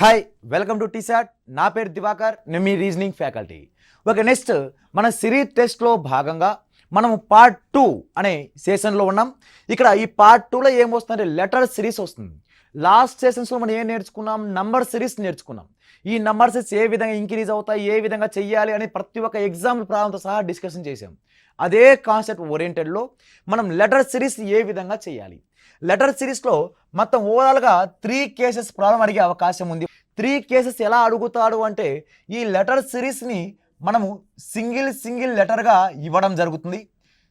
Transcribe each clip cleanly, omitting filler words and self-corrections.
Hi welcome to T-SAT. నా పేరు దివాకర్, నేను మీ రీజనింగ్ ఫ్యాకల్టీ. ఓకే, నెక్స్ట్ మన సిరీస్ టెస్ట్లో భాగంగా మనము పార్ట్ 2 అనే సెషన్లో ఉన్నాం. ఇక్కడ ఈ పార్ట్ 2లో ఏం వస్తుందంటే లెటర్ సిరీస్ వస్తుంది. లాస్ట్ సెషన్స్లో మనం ఏం నేర్చుకున్నాం? నంబర్ సిరీస్ నేర్చుకున్నాం. ఈ నంబర్ సిరీస్ ఏ విధంగా ఇంక్రీజ్ అవుతాయి, ఏ విధంగా చెయ్యాలి అని ప్రతి ఒక్క ఎగ్జాంపుల్ ప్రాబ్లంతో సహా డిస్కషన్ చేసాం. అదే కాన్సెప్ట్ ఓరియంటెడ్లో మనం లెటర్ సిరీస్ ఏ విధంగా చేయాలి. లెటర్ సిరీస్లో మొత్తం ఓవరాల్గా 3 కేసెస్ ప్రాబ్లం అడిగే అవకాశం ఉంది. 3 కేసెస్ ఎలా అడుగుతాడు అంటే ఈ లెటర్ సిరీస్ని మనము సింగిల్ లెటర్గా ఇవ్వడం జరుగుతుంది.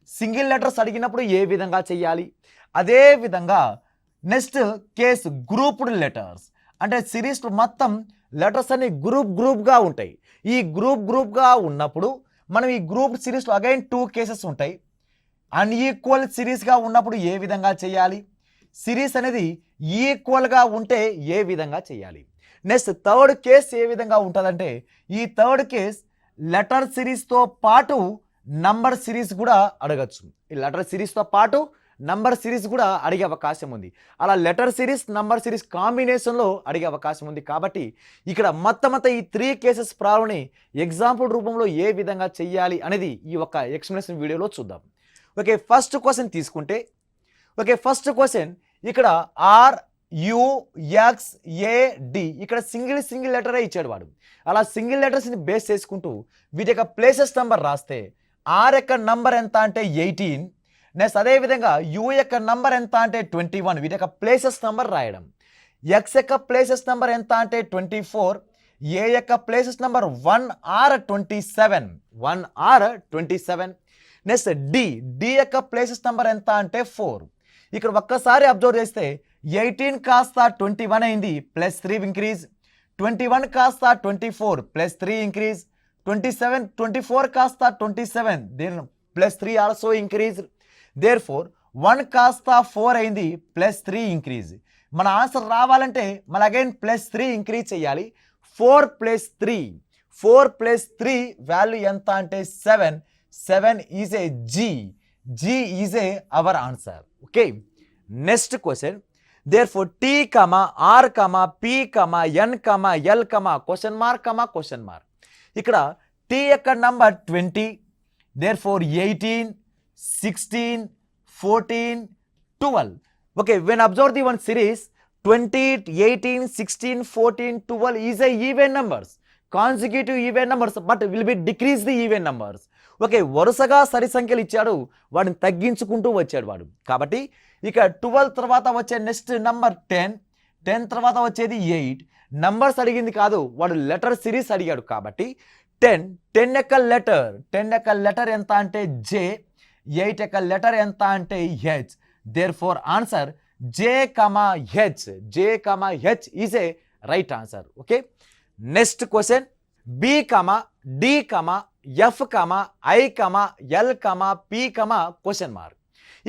సింగిల్ లెటర్స్ అడిగినప్పుడు ఏ విధంగా చేయాలి, అదే విధంగా నెక్స్ట్ కేసు గ్రూప్డ్ లెటర్స్ అంటే సిరీస్లో మొత్తం లెటర్స్ అన్ని గ్రూప్గా ఉంటాయి. ఈ గ్రూప్గా ఉన్నప్పుడు మనం ఈ గ్రూప్ సిరీస్లో అగైన్ 2 కేసెస్ ఉంటాయి. అన్ఈక్వల్ సిరీస్గా ఉన్నప్పుడు ఏ విధంగా చేయాలి, సిరీస్ అనేది ఈక్వల్గా ఉంటే ఏ విధంగా చేయాలి. నెక్స్ట్ థర్డ్ కేస్ ఏ విధంగా ఉంటుందంటే ఈ థర్డ్ కేస్ లెటర్ సిరీస్తో పాటు నంబర్ సిరీస్ కూడా అడగచ్చు. ఈ లెటర్ సిరీస్తో పాటు నంబర్ సిరీస్ కూడా అడిగే అవకాశం ఉంది. అలా లెటర్ సిరీస్ నంబర్ సిరీస్ కాంబినేషన్లో అడిగే అవకాశం ఉంది. కాబట్టి ఇక్కడ మొత్తం ఈ 3 కేసెస్ ప్రాబ్లంని ఎగ్జాంపుల్ రూపంలో ఏ విధంగా చెయ్యాలి అనేది ఈ ఒక్క ఎక్స్ప్లెనేషన్ వీడియోలో చూద్దాం. ఓకే, ఫస్ట్ క్వశ్చన్ తీసుకుంటే ఫస్ట్ క్వశ్చన్ ఇక్కడ RUXAD ఇక్కడ సింగిల్ లెటరే ఇచ్చాడు వాడు. అలా సింగిల్ లెటర్స్ని బేస్ చేసుకుంటూ వీటి యొక్క ప్లేసెస్ నెంబర్ రాస్తే R యొక్క నంబర్ ఎంత అంటే 18. నెక్స్ట్ అదేవిధంగా U యొక్క నంబర్ ఎంత అంటే 21. వీటి యొక్క ప్లేసెస్ నెంబర్ రాయడం. X యొక్క ప్లేసెస్ నెంబర్ ఎంత అంటే 24. A యొక్క places number 1R27. Next D యొక్క ప్లేసెస్ నెంబర్ ఎంత అంటే 4. ఇక్కడ ఒక్కసారి అబ్జర్వ్ చేస్తే 18 కాస్త 21 అయింది, +3 ఇంక్రీజ్. 21 కాస్త 24 +3 ఇంక్రీజ్. 24 కాస్త 27 +3 also increase. Therefore 1 కాస్త 4 అయింది, +3 ఇంక్రీజ్. మన ఆన్సర్ రావాలంటే మన అగైన్ +3 ఇంక్రీజ్ చేయాలి. 4 + 3 వాల్యూ ఎంత అంటే 7 is a G is a our answer. Okay, next question. Therefore T, R, P, N, L, question mark. ఇక్కడ T యొక్క number 20. Therefore 18, 16, 14, 12. Okay, when observe the one series 20, 18, 16, 14, 12 is a even numbers. Consecutive even numbers but will be decrease the even numbers. Okay, వరుసగా సరి సంఖ్యలు ఇచ్చాడు, వాడిని తగ్గించుకుంటూ వచ్చాడు వాడు. కాబట్టి ఇక 12 తర్వాత వచ్చే నెక్స్ట్ నంబర్ 10 తర్వాత వచ్చేది 8. నంబర్స్ అడిగింది కాదు, వాడు లెటర్ సిరీస్ అడిగాడు. కాబట్టి 10 యొక్క లెటర్ ఎంత అంటే J, 8 యొక్క లెటర్ ఎంత అంటే H. Therefore answer J, H is a right answer. Okay, next question. B, D, F, I, L, P, question mark.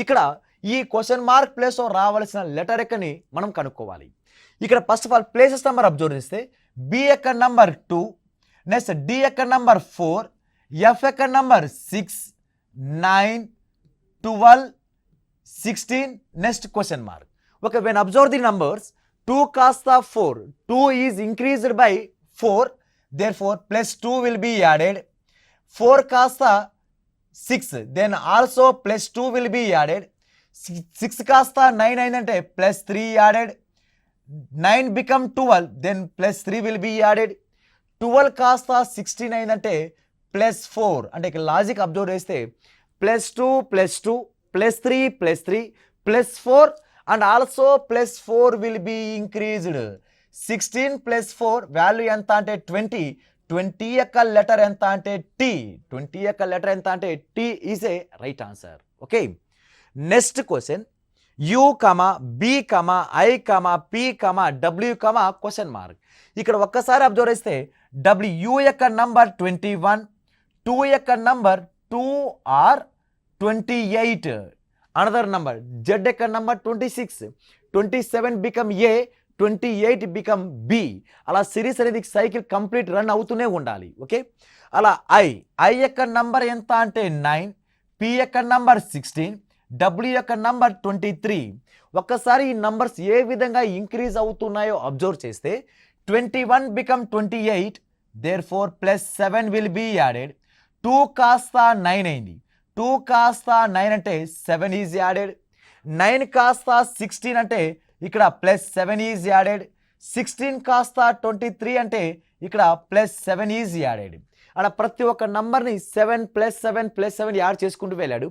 ఇక్కడ ఈ క్వశ్చన్ మార్క్ ప్లేస్లో రావాల్సిన లెటర్ ఎక్కని మనం కనుక్కోవాలి. ఇక్కడ first of all places number observe చేస్తే B యొక్క number 2, next D యొక్క నంబర్ 4, F యొక్క number 6, 9, 12, 16. Next question mark. Okay, when observe the numbers 2 కాస్త 4, 2 is increased by 4. Therefore +2 will be added. 4 కాస్త 6 then also +2 will be added. 6 కాస్త 9 అయిందంటే +3 added. 9 become 12 then +3 will be added. 12 కాస్త 16 అయిందంటే +4 అంటే ఇక్కడ లాజిక్ అబ్జర్వ్ చేస్తే +2 +3 +4 and also +4 will be increased. 16 + 4 value ఎంత అంటే 20 యొక్క లెటర్ ఎంత అంటే T. 20 యొక్క లెటర్ ఎంత అంటే T is a right answer. Okay, next question. U, B, I, P, W, question mark. ఇక్కడ ఒక్కసారి అబ్జర్వ్ చేస్తే W యొక్క నంబర్ 21, 2 యొక్క number 2R 28. Another number Z యొక్క number 26, 27 become A, 28 become B. అలా సిరీస్ అనేది సైకిల్ కంప్లీట్ రన్ అవుతూనే ఉండాలి. ఓకే, అలా I యొక్క నంబర్ ఎంత అంటే 9, P యొక్క నంబర్ 16, W యొక్క నంబర్ 23. ఒక్కసారి ఈ నంబర్స్ ఏ విధంగా ఇంక్రీజ్ అవుతున్నాయో అబ్జర్వ్ చేస్తే 21 become 28, therefore plus 7 will be added. 2 కాస్త 9 అయింది. 2 కాస్త 9 అంటే 7 ఈజ్ యాడెడ్. 9 కాస్త 16 అంటే ఇక్కడ ప్లస్ 7 ఈజ్ యాడెడ్. 16 కాస్త 23 అంటే ఇక్కడ ప్లస్ 7 ఈజ్ యాడెడ్. అలా ప్రతి ఒక్క నంబర్ని 7 ప్లస్ 7 ప్లస్ 7 యాడ్ చేసుకుంటూ వెళ్ళాడు.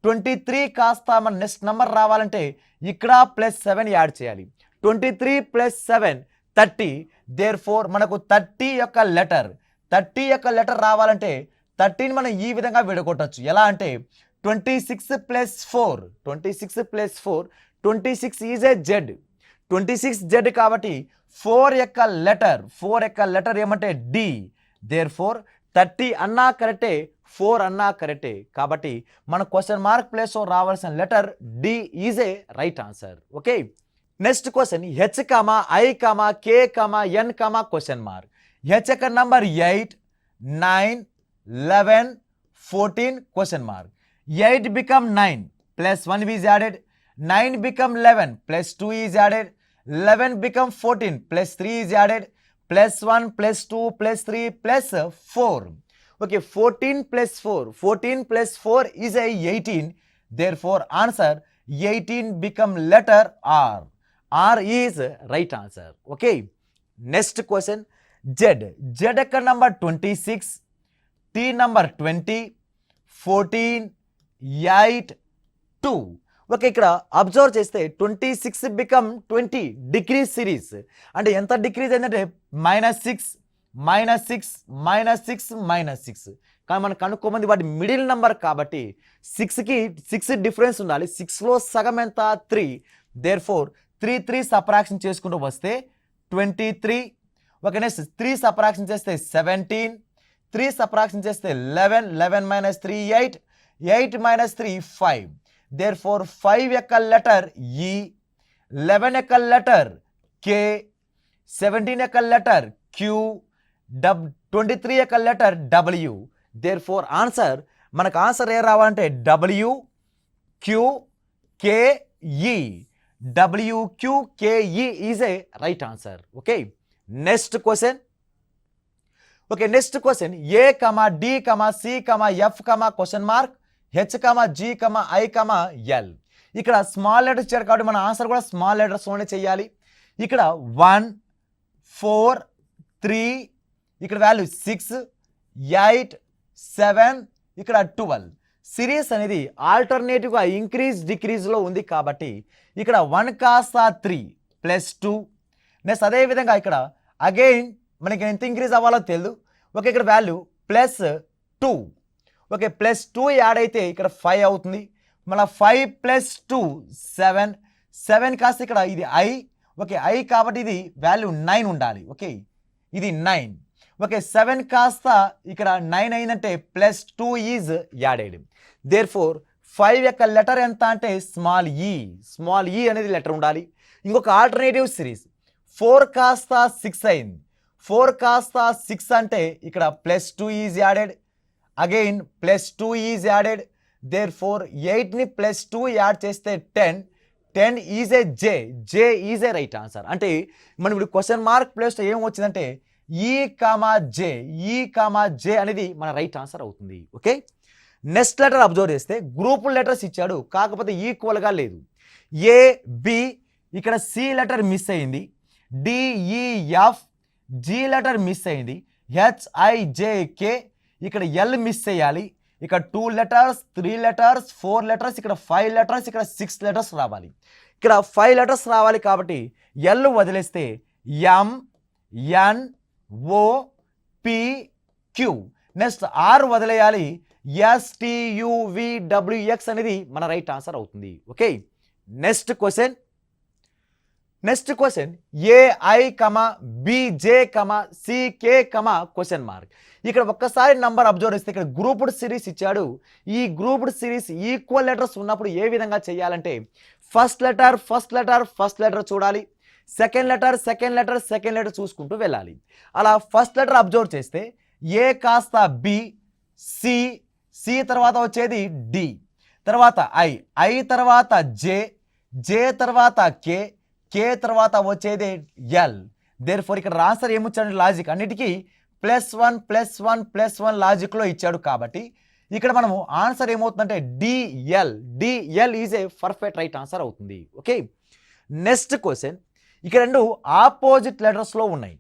23 కాస్త మన నెక్స్ట్ నెంబర్ రావాలంటే ఇక్కడ ప్లస్ 7 యాడ్ చేయాలి. 23 ప్లస్ 7 30. దేర్ఫోర్ మనకు 30 యొక్క లెటర్ రావాలంటే 30ని మనం ఈ విధంగా విడగొట్టచ్చు. ఎలా అంటే 26 plus 4 26 is a Z. 26 Z కాబట్టి 4 యొక్క లెటర్ ఏమంటే డి. దేర్ఫోర్ 30 అన్నా కరెక్టే, 4 అన్నా కరెక్టే. కాబట్టి మన క్వశ్చన్ మార్క్ ప్లేస్లో రావాల్సిన letter D is a right answer. Okay, next question H comma I comma K comma N comma question mark. H యొక్క number 8, 9, 11, 14 question mark. 8 become 9 plus 1 is added. 9 become 11 plus 2 is added. 11 become 14 plus 3 is added. Plus 1 plus 2 plus 3 plus 4. Okay, 14 plus 4 is a 18. Therefore answer 18 become letter R. R is right answer. Okay, next question Z యొక్క number 26, T number 20, 14, 8, 2. Okay, ఇక్కడ observe చేస్తే 26 become 20 decrease series. అంటే ఎంత decrease అయిందంటే -6, -6. కానీ మనం కనుక్కోమంది వాటి middle number కాబట్టి 6కి 6 డిఫరెన్స్ ఉండాలి. 6లో సగం ఎంత 3. దేర్ఫోర్ 3 సబ్ట్రాక్షన్ చేసుకుంటూ వస్తే 23. ఓకే, నెక్స్ట్ 3 సబ్ట్రాక్షన్ చేస్తే 17, 3 సబ్ట్రాక్షన్ చేస్తే 11, 11 - 3 8, 8 - 3 5. దేర్ఫోర్ 5 యొక్క లెటర్ ఈ, 11 యొక్క లెటర్ కే, 17 యొక్క లెటర్ క్యూ, 23 యొక్క లెటర్ డబ్ల్యూ. దేర్ఫోర్ ఆన్సర్ మనకు ఆన్సర్ ఏ రావాలంటే WQKE. WQKE is a right answer. Okay, next question. Okay, next question A comma D comma C comma F comma question mark H comma G comma I comma L. ఇక్కడ small letters ఇచ్చారు కాబట్టి మన answer కూడా small లెటర్స్లోనే చేయాలి. ఇక్కడ 1, 4, 3, ఇక్కడ value 6, 8, 7, ఇక్కడ 12. Series అనేది ఆల్టర్నేటివ్గా ఇంక్రీజ్ డిక్రీజ్లో ఉంది కాబట్టి ఇక్కడ 1 కాస్త 3 ప్లస్ 2. నెక్స్ట్ అదేవిధంగా ఇక్కడ అగైన్ మనకి ఎంత ఇంక్రీజ్ అవ్వాలో తెలియదు. ఓకే, ఇక్కడ value plus 2. Okay, plus 2 add అయితే ఇక్కడ 5 అవుతుంది. మళ్ళీ 5 + 2 7. 7 కాస్త ఇక్కడ ఇది ఐ. ఓకే, ఐ కాబట్టి ఇది వాల్యూ 9 ఉండాలి. ఓకే, ఇది 9. ఓకే, 7 కాస్త ఇక్కడ 9 అయిందంటే ప్లస్ 2 ఈజ్ యాడెడ్. దేర్ఫోర్ 5 యొక్క లెటర్ ఎంత అంటే స్మాల్ ఈ అనేది లెటర్ ఉండాలి. ఇంకొక ఆల్టర్నేటివ్ సిరీస్ 4 కాస్త 6 అయింది. 4 కాస్త 6 అంటే ఇక్కడ plus 2 is added. Again plus 2 is added. Therefore 8ని ప్లస్ 2 యాడ్ చేస్తే 10 is a J is a right answer. అంటే మనం ఇప్పుడు క్వశ్చన్ మార్క్ ప్లేస్లో ఏం వచ్చిందంటే ఈ కామా జే అనేది మన రైట్ ఆన్సర్ అవుతుంది. ఓకే, నెక్స్ట్ లెటర్ అబ్జర్వ్ చేస్తే గ్రూప్ లెటర్స్ ఇచ్చాడు, కాకపోతే ఈక్వల్గా లేదు. ఏ బి, ఇక్కడ సి లెటర్ మిస్ అయింది. డిఈఎఫ్, జి లెటర్ మిస్ అయింది. హెచ్ఐజేకే, ఇక్కడ ఎల్ మిస్ చేయాలి. ఇక్కడ 2 లెటర్స్, 3 లెటర్స్, 4 లెటర్స్, ఇక్కడ 5 లెటర్స్, ఇక్కడ 6 లెటర్స్ రావాలి. ఇక్కడ 5 లెటర్స్ రావాలి కాబట్టి ఎల్ వదిలేస్తే MNOPQ. నెక్స్ట్ ఆర్ వదిలేయాలి. STUVWX అనేది మన రైట్ ఆన్సర్ అవుతుంది. ఓకే, నెక్స్ట్ క్వశ్చన్ ఏఐ కమా బిజే కమా సికే కమా క్వశ్చన్ మార్క్. ఇక్కడ ఒక్కసారి నంబర్ అబ్జర్వ్ చేస్తే ఇక్కడ గ్రూప్డ్ సిరీస్ ఇచ్చాడు. ఈ గ్రూప్డ్ సిరీస్ ఈక్వల్ లెటర్స్ ఉన్నప్పుడు ఏ విధంగా చేయాలంటే ఫస్ట్ లెటర్ చూడాలి, సెకండ్ లెటర్ చూసుకుంటూ వెళ్ళాలి. అలా ఫస్ట్ లెటర్ అబ్జర్వ్ చేస్తే ఏ కాస్త బి, సి తర్వాత వచ్చేది డి, తర్వాత ఐ తర్వాత జే తర్వాత కే తర్వాత వచ్చేది ఎల్. దేర్ ఫోర్ ఇక్కడ ఆన్సర్ ఏమొచ్చాడు లాజిక్ అన్నిటికీ +1 లాజిక్లో ఇచ్చాడు కాబట్టి ఇక్కడ మనము ఆన్సర్ ఏమవుతుందంటే DL is a perfect right answer అవుతుంది. Okay, next question. ఇక రెండు ఆపోజిట్ లెటర్స్లో ఉన్నాయి.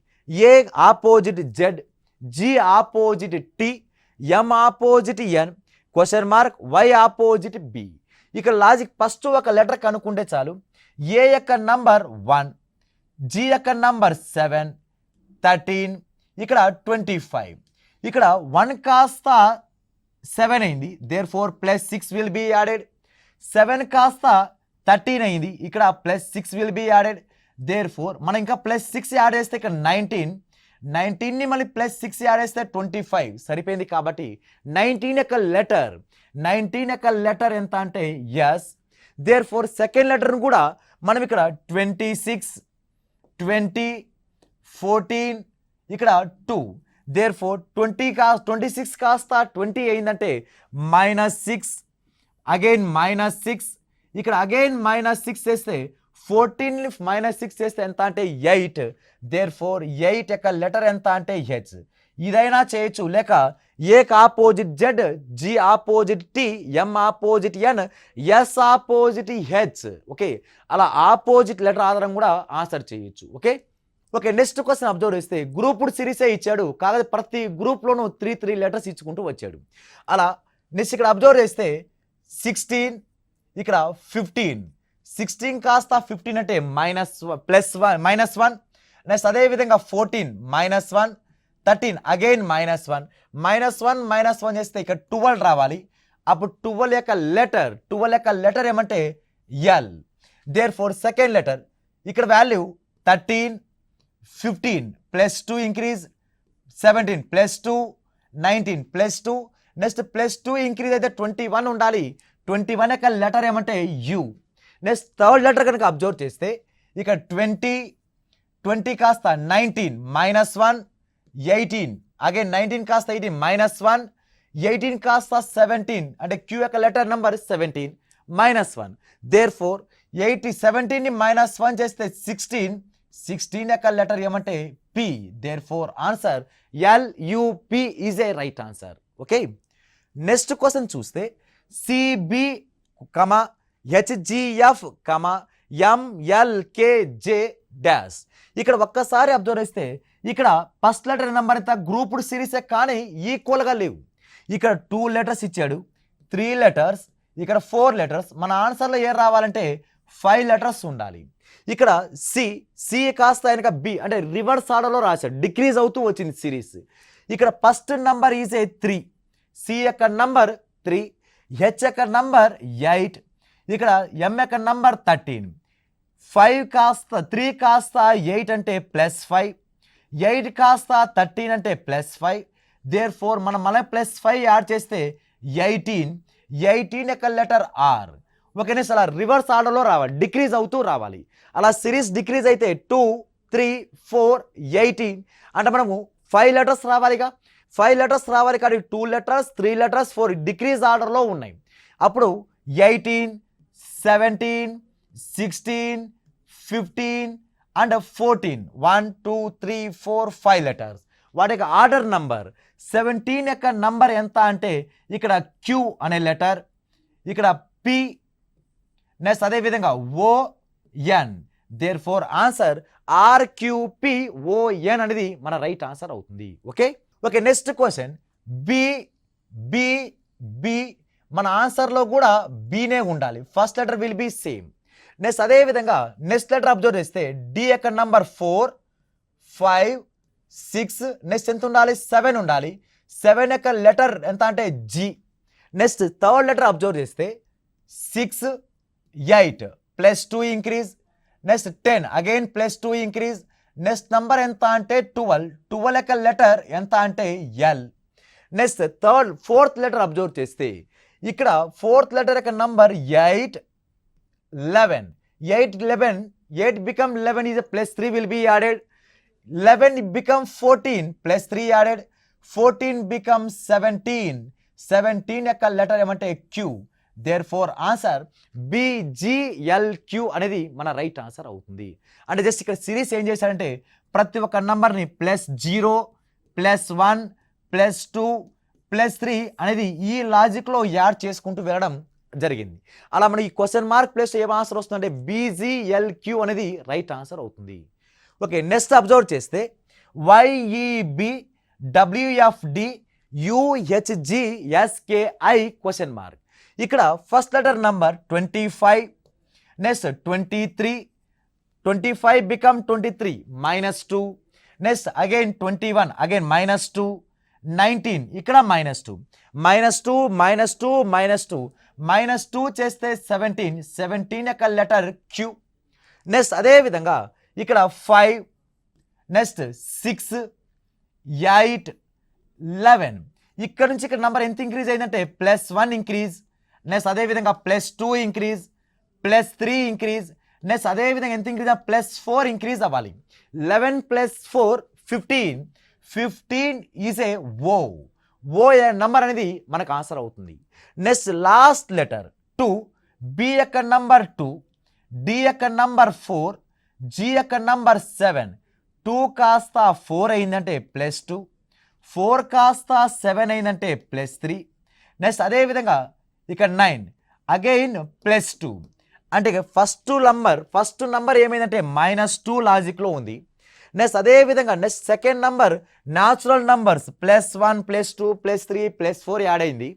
A opposite Z, G opposite T, M opposite N, question mark Y opposite B. ఇక్కడ లాజిక్ ఫస్ట్ ఒక లెటర్ కనుక్కుంటే చాలు. ఏ యొక్క నంబర్ 1, జి యొక్క నంబర్ 7, 13, ఇక్కడ 25. ఇక్కడ 1 కాస్త 7 అయింది, therefore +6 will be added. 7 కాస్త 13 అయింది, ఇక్కడ +6 will be added. Therefore మనం ఇంకా +6 యాడ్ చేస్తే ఇక్కడ 19ని మళ్ళీ +6 యాడ్ చేస్తే 25 సరిపోయింది. కాబట్టి 19 యొక్క లెటర్ ఎంత అంటే ఎస్. దేర్ ఫోర్ సెకండ్ లెటర్ను కూడా మనం ఇక్కడ 26, 20, 14, ఇక్కడ 2. దేర్ ఫోర్ 26 కాస్త 20 అయిందంటే -6, అగైన్ -6, ఇక్కడ అగైన్ -6 చేస్తే 14 -6 చేస్తే ఎంత అంటే 8. దేర్ ఫోర్ 8 యొక్క లెటర్ ఎంత అంటే హెచ్. ఇదైనా చేయొచ్చు, లేక A opposite Z, G opposite T, M opposite N, S opposite H. Okay, అలా ఆపోజిట్ లెటర్ ఆధారం కూడా ఆన్సర్ చేయొచ్చు. ఓకే, నెక్స్ట్ క్వశ్చన్ అబ్జర్వ్ చేస్తే గ్రూప్డ్ సిరీసే ఇచ్చాడు, కాకపోతే ప్రతి గ్రూప్లోనూ 3 లెటర్స్ ఇచ్చుకుంటూ వచ్చాడు. అలా నెక్స్ట్ ఇక్కడ అబ్జర్వ్ చేస్తే 16, ఇక్కడ 15, 16 కాస్త 15 అంటే -1. నెక్స్ట్ అదేవిధంగా 14 -1, 13 అగైన్ -1 చేస్తే ఇక్కడ 12 రావాలి. అప్పుడు 12 యొక్క లెటర్ ఏమంటే L. Therefore second letter ఇక్కడ వాల్యూ 13, 15 +2 ఇంక్రీజ్, 17 +2, 19 +2. నెక్స్ట్ +2 ఇంక్రీజ్ అయితే 21 ఉండాలి. 21 యొక్క లెటర్ ఏమంటే యు. నెక్స్ట్ థర్డ్ లెటర్ కనుక అబ్జర్వ్ చేస్తే ఇక్కడ 20 కాస్త 19 -1, 18 అగైన్ 19 కాస్త 18 -1, 18 కాస్త 17 అంటే క్యూ యొక్క లెటర్ నెంబర్ 17 -1. దేర్ ఫోర్ 17ని -1 చేస్తే 16 యొక్క లెటర్ ఏమంటే P. Therefore answer LUP is a right answer. Okay, next question చూస్తే CB, HGF, MLKJ డాష్. ఇక్కడ ఒక్కసారి అబ్జర్వ్ చేస్తే ఇక్కడ ఫస్ట్ లెటర్ నెంబర్ ఎంత గ్రూప్డ్ సిరీసే కానీ ఈక్వల్గా లేవు. ఇక్కడ 2 లెటర్స్ ఇచ్చాడు, 3 లెటర్స్, ఇక్కడ 4 లెటర్స్. మన ఆన్సర్లో ఏం రావాలంటే 5 లెటర్స్ ఉండాలి. ఇక్కడ సి కాస్త ఆయనక బి అంటే రివర్స్ ఆర్డర్లో రాశాడు, డిక్రీజ్ అవుతూ వచ్చింది సిరీస్. ఇక్కడ first number is a 3, C యొక్క నంబర్ 3, హెచ్ యొక్క నంబర్ 8, ఇక్కడ ఎం యొక్క నంబర్ 13. 3 కాస్త 8 అంటే +5, 8 కాస్త 13 అంటే +5. దేర్ ఫోర్ మనం మళ్ళీ +5 యాడ్ చేస్తే 18 యొక్క లెటర్ ఆర్. ఓకేనే, అలా రివర్స్ ఆర్డర్లో రావాలి, డిక్రీజ్ అవుతూ రావాలి. అలా సిరీస్ డిక్రీజ్ అయితే 2, 3, 4, 18 అంటే మనము 5 లెటర్స్ రావాలిగా. 5 లెటర్స్ రావాలి కానీ 2 లెటర్స్, 3 లెటర్స్, 4 డిక్రీజ్ ఆర్డర్లో ఉన్నాయి. అప్పుడు 18, 17, 16, 15 అండ్ 14 1, 2, 3, 4, 5 లెటర్స్. వాటి యొక్క ఆర్డర్ నంబర్ 17 యొక్క నంబర్ ఎంత అంటే ఇక్కడ క్యూ అనే లెటర్, ఇక్కడ పి, నెక్స్ట్ అదేవిధంగా O N. Therefore answer RQPON అనేది మన రైట్ ఆన్సర్ అవుతుంది. Okay, next question B. మన ఆన్సర్లో కూడా బీనే ఉండాలి, first letter will be same. Next అదేవిధంగా నెక్స్ట్ లెటర్ అబ్జర్వ్ చేస్తే డి యొక్క నంబర్ 4, 5, 6, నెక్స్ట్ ఎంత ఉండాలి 7 ఉండాలి. 7 యొక్క లెటర్ ఎంత అంటే G. Next third letter observe చేస్తే 6, 8 +2 increase, next 10 again +2 increase. Next number ఎంత అంటే 12 యొక్క లెటర్ ఎంత అంటే L. Next fourth letter observe చేస్తే ఇక్కడ ఫోర్త్ లెటర్ యొక్క number 8, 11. 8 become 11 is a +3 will be added. 11 become 14 +3 added. 14 becomes 17. 17 యొక్క లెటర్ ఏమంటే Q. Therefore answer BGLQ అనేది మన రైట్ ఆన్సర్ అవుతుంది. అంటే జస్ట్ ఇక్కడ సిరీస్ ఏం చేశారంటే ప్రతి ఒక్క నంబర్ని +0 +1 +2 +3 అనేది ఈ లాజిక్లో యాడ్ చేసుకుంటూ వెళ్ళడం జరిగింది. అలా మనకి ఈ క్వశ్చన్ మార్క్ ప్లేస్ ఏం ఆన్సర్ వస్తుందంటే BGLQ అనేది రైట్ ఆన్సర్ అవుతుంది. ఓకే, నెక్స్ట్ అబ్జర్వ్ చేస్తే YEB WFD UHGSKI question mark. ఇక్కడ first letter number 25, next 23, 25 become 23 -2, next again 21 again -2, 19 ఇక్కడ -2, -2 -2 -2 -2 చేస్తే 17, 17 యొక్క లెటర్ Q. నెక్స్ట్ అదేవిధంగా ఇక్కడ 5, నెక్స్ట్ 6, 8, 11 ఇక్కడ నుంచి ఇక్కడ నెంబర్ ఎంత ఇంక్రీజ్ అయిందంటే +1 ఇంక్రీజ్, నెక్స్ట్ అదేవిధంగా +2 ఇంక్రీజ్, +3 ఇంక్రీజ్, నెక్స్ట్ అదేవిధంగా ఎంత ఇంక్రీజ్ +4 ఇంక్రీజ్ అవ్వాలి. 11 + 4 15, 15 ఈజ్ ఏ ఓ నెంబర్ అనేది మనకు ఆన్సర్ అవుతుంది. నెక్స్ట్ లాస్ట్ లెటర్ 2, B యొక్క నంబర్ 2, D యొక్క నంబర్ 4, G యొక్క నంబర్ 7, 2 కాస్త 4 అయిందంటే +2, 4 కాస్త 7 అయిందంటే +3, నెక్స్ట్ అదేవిధంగా ఇక 9 అగైన్ +2. అంటే ఫస్ట్ నంబర్ ఏమైందంటే -2 లాజిక్లో ఉంది. నెక్స్ట్ అదేవిధంగా next second number natural numbers +1 +2 +3 +4 add అయింది.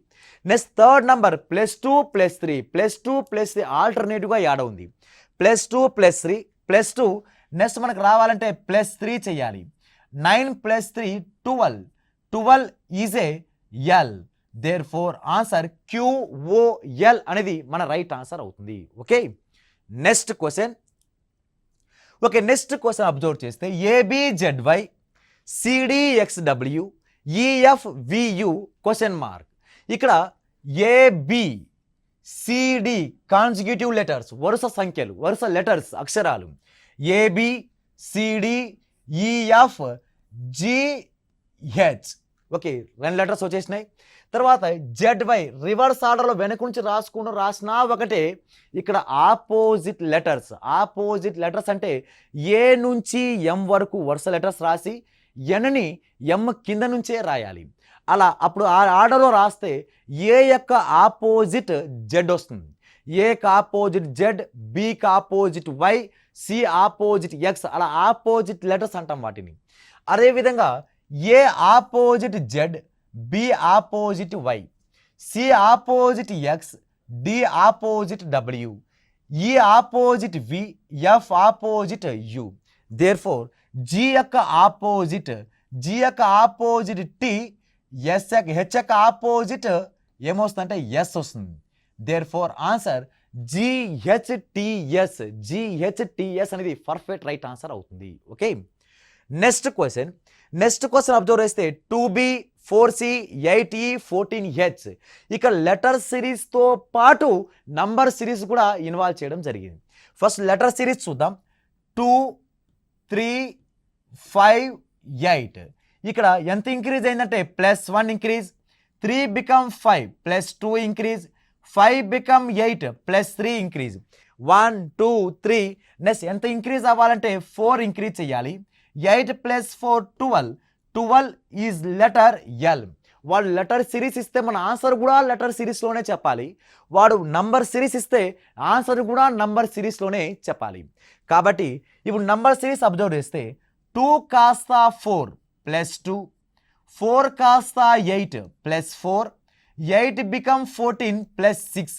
నెక్స్ట్ థర్డ్ నంబర్ +2 +3 +2 +3 ఆల్టర్నేటివ్గా యాడ్ ఉంది. +2 +3 +2 నెక్స్ట్ మనకు రావాలంటే +3 చేయాలి. 9 + 3 12, 12 is a L. Therefore answer QOL అనేది మన రైట్ ఆన్సర్ అవుతుంది. ఓకే, నెక్స్ట్ క్వశ్చన్ అబ్జర్వ్ చేస్తే ABZY CDXW EFVU question mark. ఇక్కడ ABCD కాన్సిక్యూటివ్ లెటర్స్ వరుస సంఖ్యలు, వరుస లెటర్స్ అక్షరాలు ABCDEFGH. ఓకే, 2 లెటర్స్ వచ్చేసినాయి. తర్వాత ZY రివర్స్ ఆర్డర్లో వెనక నుంచి రాసినా ఒకటే. ఇక్కడ ఆపోజిట్ లెటర్స్ అంటే ఏ నుంచి M వరకు వరుస లెటర్స్ రాసి Nని M కింద నుంచే రాయాలి. అలా అప్పుడు ఆ ఆర్డర్లో రాస్తే ఏ యొక్క ఆపోజిట్ Z వస్తుంది, ఏకి ఆపోజిట్ Z, బికి opposite Y, C opposite X, అలా ఆపోజిట్ లెటర్స్ అంటాం వాటిని. అదేవిధంగా A opposite Z, B opposite Y, C opposite X, D opposite W, E opposite V, F opposite U. Therefore G యొక్క opposite T, H యొక్క opposite ఏమొస్తుందంటే S వస్తుంది. దేర్ఫోర్ answer GHTS అనేది పర్ఫెక్ట్ రైట్ ఆన్సర్ అవుతుంది. ఓకే, నెక్స్ట్ క్వశ్చన్ అబ్జర్వ్ చేస్తే 2B 4C 8E 14H. ఇక letter సిరీస్తో పాటు నంబర్ సిరీస్ కూడా ఇన్వాల్వ్ చేయడం జరిగింది. ఫస్ట్ లెటర్ సిరీస్ చూద్దాం. 2, 3, 5, 8 ఇక్కడ ఎంత ఇంక్రీజ్ అయిందంటే +1 increase, 3 become 5 +2 increase, 5 become 8 +3 increase, 1 2 3 next ఎంత ఇంక్రీజ్ అవ్వాలంటే 4 ఇంక్రీజ్ చేయాలి. 8 + 4 12, 12 ఈజ్ లెటర్ ఎల్. వాడు లెటర్ సిరీస్ ఇస్తే మన ఆన్సర్ కూడా లెటర్ సిరీస్లోనే చెప్పాలి. వాడు నంబర్ సిరీస్ ఇస్తే ఆన్సర్ కూడా నంబర్ సిరీస్లోనే చెప్పాలి. కాబట్టి ఇప్పుడు నంబర్ సిరీస్ అబ్జర్వ్ చేస్తే 2 కాస్త 4 +2, 4 కాస్త 8 +4, 8 become 14 +6,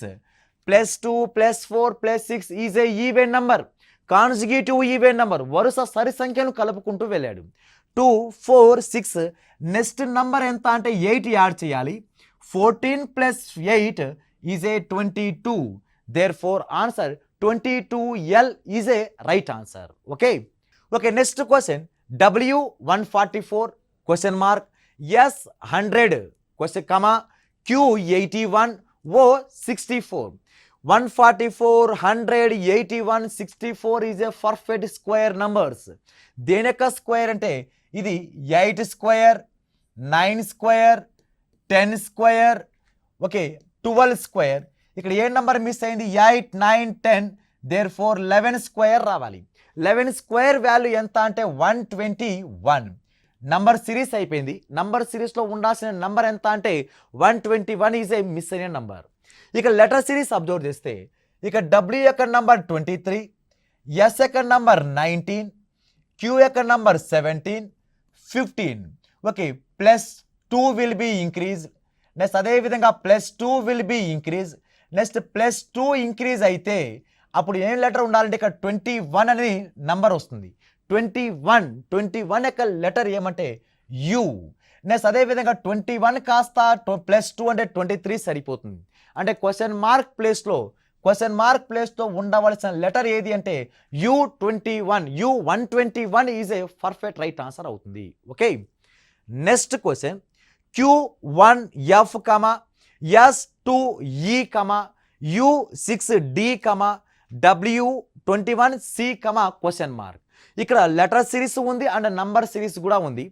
+2 +4 +6 is a even number, consecutive even number. వరుస సరి సంఖ్యను కలుపుకుంటూ వెళ్ళాడు. 2 4 6 నెక్స్ట్ నంబర్ ఎంత అంటే 8 యాడ్ చేయాలి. 14 + 8 is a 22. Therefore answer 22L is a right answer. Okay, next question W144 question mark, S 100 question comma Q 81 O 64. 144 100 81 64 is a perfect square numbers. దేని యొక్క స్క్వేర్ అంటే ఇది 8 square, 9 square, 10 square, okay 12 square. ఇక్కడ ఏ number miss అయింది? 8, 9, 10. There four 11 square రావాలి. 11 square value ఎంత అంటే 121. Number series అయిపోయింది. నంబర్ సిరీస్లో ఉండాల్సిన నంబర్ ఎంత అంటే 121 ఈజ్ ఏ మిస్ అయిన నంబర్. ఇక లెటర్ సిరీస్ అబ్జర్వ్ చేస్తే ఇక డబ్ల్యూ యొక్క నంబర్ 23, ఎస్ యొక్క నంబర్ 19, క్యూ యొక్క number 17, 15. Okay, +2 will be increase. Next అదేవిధంగా +2 will be increase. Next +2 increase అయితే అప్పుడు ఏం లెటర్ ఉండాలంటే ఇక్కడ 21 అనేది నంబర్ వస్తుంది. 21 యొక్క లెటర్ ఏమంటే యు. నెక్స్ట్ అదేవిధంగా 21 కాస్త +2 అంటే 23 సరిపోతుంది. అంటే క్వశ్చన్ మార్క్ ప్లేస్లో ఉండవలసిన లెటర్ ఏది అంటే U21. U121 is a perfect right answer అవుతుంది. Okay, next question Q1F, S2E, U6D, W21C, question mark. ఇక్కడ లెటర్ సిరీస్ ఉంది అండ్ నంబర్ సిరీస్ కూడా ఉంది.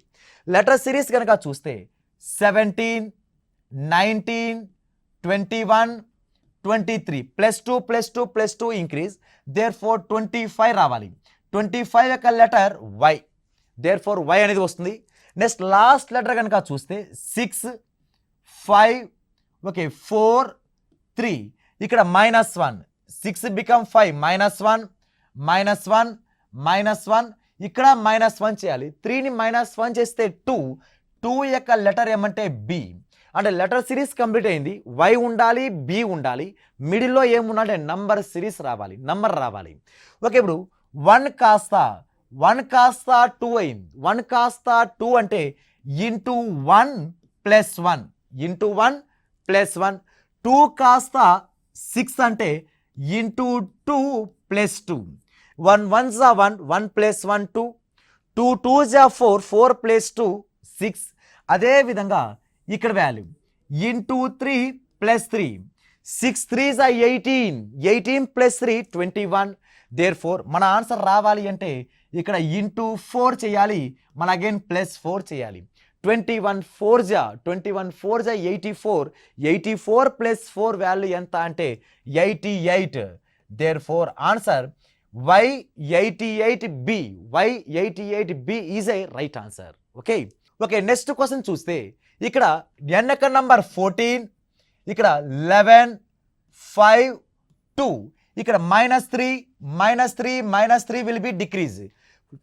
లెటర్ సిరీస్ కనుక చూస్తే 17, 19, 21, 23 +2 ఇంక్రీజ్. దేర్ ఫోర్ 25 రావాలి. 25 యొక్క letter Y. Therefore Y అనేది వస్తుంది. నెక్స్ట్ లాస్ట్ లెటర్ కనుక చూస్తే 6, 5, ఓకే 4, 3. ఇక్కడ -1. 6 బికమ్ 5, -1, -1. ఇక్కడ -1 చేయాలి. 3ని -1 చేస్తే 2 యొక్క లెటర్ ఏమంటే B. అంటే లెటర్ సిరీస్ కంప్లీట్ అయింది. Y ఉండాలి, B ఉండాలి, మిడిల్లో ఏముండాలంటే నంబర్ సిరీస్ రావాలి, నంబర్ రావాలి. ఓకే, ఇప్పుడు 1 కాస్త 2 అయింది. 1 కాస్త 2 అంటే ఇంటూ 1 + 1, 2 కాస్త 6 అంటే into 2 + 2. 1 1s are 1, 1 + 1 2, 2 2s are 4, 4 + 2 6. అదేవిధంగా ఇక్కడ value into 3 + 3, 6 3s are 18, 18 + 3 21. There four మన ఆన్సర్ రావాలి అంటే ఇక్కడ ఇంటూ 4 చేయాలి, మన అగైన్ +4 చేయాలి. 21 4s are 84, 84 + 4 వాల్యూ ఎంత అంటే 88. Therefore answer Y88B. Y88B is a right answer. Okay, next question చూస్తే ఇక్కడ n యొక్క నంబర్ 14, ఇక్కడ 11, 5, 2. ఇక్కడ -3 విల్ బి డిక్రీజ్.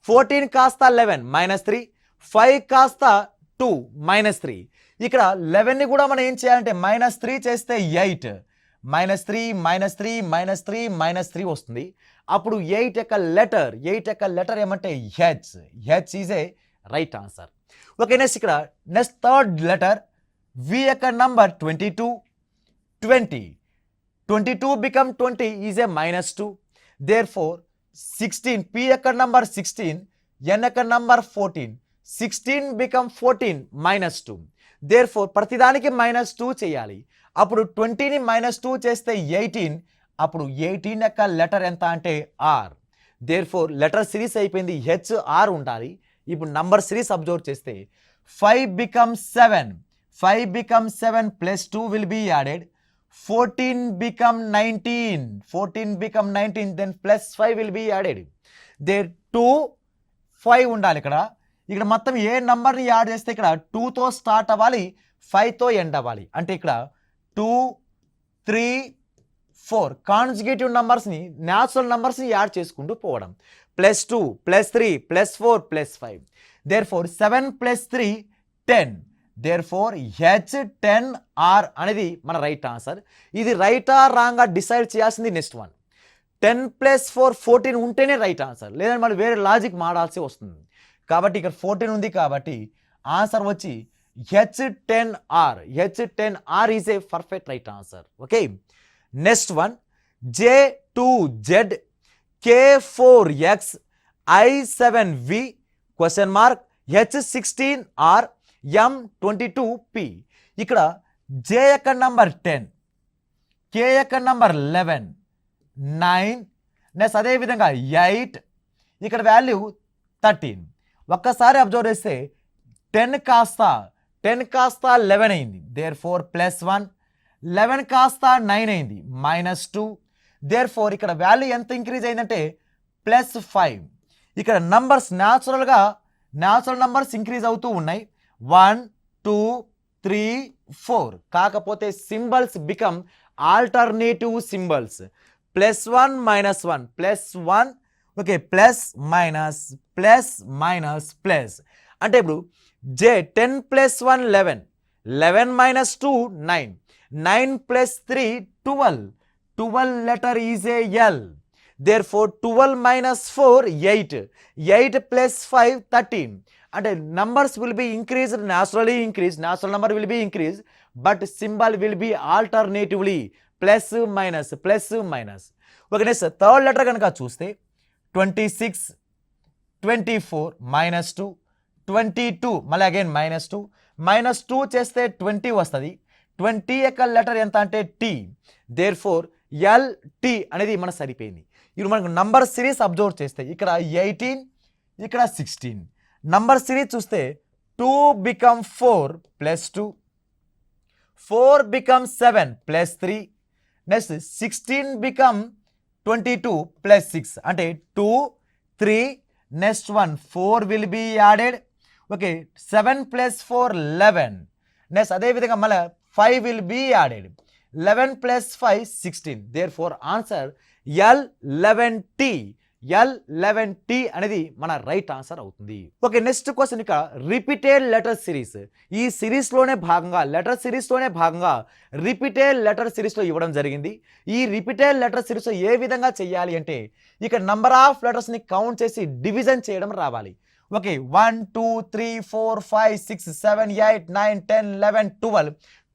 14 కాస్త 11 -3, 5 కాస్త 2 -3. ఇక్కడ 11ని కూడా మనం ఏం చేయాలంటే -3 చేస్తే 8, -3 వస్తుంది. అప్పుడు 8 యొక్క లెటర్ ఏమంటే H is a right answer. Okay, next third letter V యొక్క number 22, 22 become 20 is a -2. Therefore 16 P యొక్క నంబర్ 16, N యొక్క నంబర్ 14, 16 బికమ్ 14 -2. దేర్ ఫోర్ ప్రతిదానికి -2 చేయాలి. అప్పుడు 20ని -2 చేస్తే 18, అప్పుడు 18 యొక్క లెటర్ ఎంత అంటే R. Therefore letter series అయిపోయింది, HR ఉండాలి. ఇప్పుడు నంబర్ సిరీస్ అబ్జర్వ్ చేస్తే 5 becomes 7, +2 will be added. 14 become 19, then +5 will be added. There 2, 5 ఉండాలి. ఇక్కడ మొత్తం ఏ నంబర్ని యాడ్ చేస్తే ఇక్కడ 2తో స్టార్ట్ అవ్వాలి, 5తో ఎండ్ అవ్వాలి. అంటే ఇక్కడ 2, 3, 4 కాన్జుగేటివ్ నంబర్స్ని, న్యాచురల్ నంబర్స్ని యాడ్ చేసుకుంటూ పోవడం. +2, +3, +4, +5. Therefore 7 + 3 10. Therefore H10R అనేది మన రైట్ ఆన్సర్. ఇది రైటా రాంగా డిసైడ్ చేయాల్సింది నెక్స్ట్ వన్. 10 + 4 14 ఉంటేనే రైట్ ఆన్సర్, లేదంటే మనం వేరే లాజిక్ మాడాల్సి వస్తుంది. కాబట్టి ఇక్కడ 14 ఉంది కాబట్టి ఆన్సర్ వచ్చి H10R. H10R is a perfect right answer. Okay, next one J2Z, K4X, I7V, question mark, H16R, M22P. ఇక్కడ J యొక్క నంబర్ 10, K యొక్క నంబర్ 11, 9, నెక్స్ట్ అదేవిధంగా 8, ఇక్కడ వాల్యూ 13. ఒక్కసారి అబ్జర్వ్ చేస్తే 10 కాస్త 11 అయింది. దేర్ ఫోర్ +1, 11 కాస్త 9 అయింది, -2. దేర్ఫోర్ ఇక్కడ వాల్యూ ఎంత ఇంక్రీజ్ అయిందంటే +5. ఇక్కడ నంబర్స్ న్యాచురల్ నంబర్స్ ఇంక్రీజ్ అవుతూ ఉన్నాయి, 1 2 3 4. కాకపోతే symbols become alternative symbols, +1 -1 +1, okay, plus minus plus. అంటే ఇప్పుడు 10 + 1 11, 11 - 2 9, 9 + 3 12, 12 letter is a L. Therefore 12 - 4 8, 8 + 5 13. అంటే numbers will be increased, naturally increased, natural number will be increased, but symbol will be alternatively +, okay. Next third letter కనుక చూస్తే 26, 24 -2, 22 మళ్ళీ again -2, -2 చేస్తే 20 వస్తుంది. 20 యొక్క letter ఎంత అంటే T. దేర్ఫోర్ LT అనేది మనకు సరిపోయింది. ఇప్పుడు మనకు నంబర్ సిరీస్ అబ్జర్వ్ చేస్తే ఇక్కడ 18, ఇక్కడ 16. నంబర్ సిరీస్ చూస్తే 2 become 4 +2, 4 become 7 +3, నెక్స్ట్ 16 become 22 + 6. అంటే 2 3, next 1 4 will be added, okay. 7 + 4 11, next అదేవిధంగా మళ్ళీ 5 will be added, 11 + 5 16. Therefore answer L11T. L11T అనేది మన రైట్ ఆన్సర్ అవుతుంది. ఓకే, నెక్స్ట్ క్వశ్చన్ ఇక రిపీటెడ్ లెటర్ సిరీస్. ఈ సిరీస్లోనే భాగంగా రిపీటెడ్ లెటర్ సిరీస్లో ఇవ్వడం జరిగింది. ఈ రిపీటెడ్ లెటర్ సిరీస్లో ఏ విధంగా చేయాలి అంటే ఇక నంబర్ ఆఫ్ లెటర్స్ని కౌంట్ చేసి డివిజన్ చేయడం రావాలి. ఓకే, 1 2 3 4 5 6 7 8 9 10 11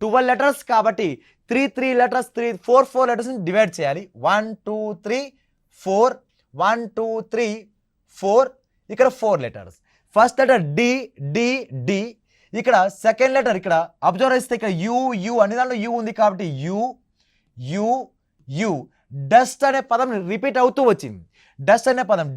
12 లెటర్స్ కాబట్టి 3 లెటర్స్ 4 లెటర్స్ని డివైడ్ చేయాలి. 1 2 3 4, 1 2 3 4, ఇక్కడ 4 లెటర్స్. First letter D. ఇక్కడ సెకండ్ లెటర్ ఇక్కడ అబ్జర్వ్ చేస్తే ఇక్కడ యు అనే దాంట్లో యు ఉంది కాబట్టి యు. డస్ట్ అనే పదం రిపీట్ అవుతూ వచ్చింది. డస్ట్ అనే పదం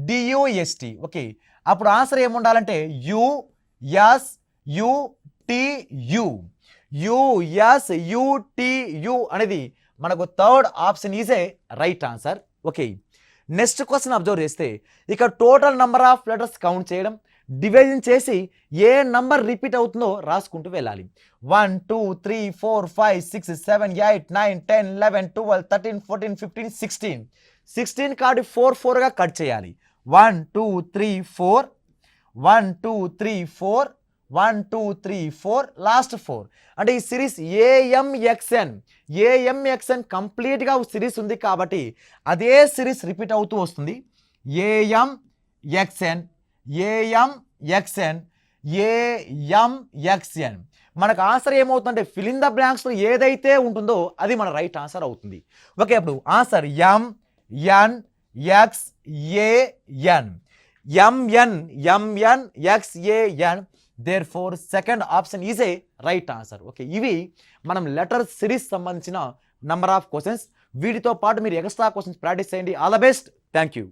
DUST. ఓకే, అప్పుడు ఆన్సర్ ఏముండాలంటే USUTU అనేది మనకు third option is a right answer. Okay, next question observe చేస్తే ఇక్కడ total number of letters count చేయడం, డివిజన్ చేసి ఏ నంబర్ రిపీట్ అవుతుందో రాసుకుంటూ వెళ్ళాలి. 1 2 3 4 5 6 7 8 9 10 11 12 13 14 15 16. 16 కార్డు 4గా కట్ చేయాలి. 1 2 3 4, 1 2 3 4, 1 2 3 4, లాస్ట్ 4. అంటే ఈ సిరీస్ AMXN కంప్లీట్గా సిరీస్ ఉంది కాబట్టి అదే సిరీస్ రిపీట్ అవుతూ వస్తుంది. AMXN. మనకు ఆన్సర్ ఏమవుతుందంటే ఫిల్ ఇన్ ద బ్లాంక్స్లో ఏదైతే ఉంటుందో అది మన రైట్ ఆన్సర్ అవుతుంది. ఓకే, అప్పుడు answer MNXAN. Therefore second option is a right answer. Okay, ఇవి మనం లెటర్ సిరీస్ సంబంధించిన నంబర్ ఆఫ్ క్వశ్చన్స్. వీటితో పాటు మీరు ఎక్స్ట్రా క్వశ్చన్స్ ప్రాక్టీస్ చేయండి. All the best. Thank you.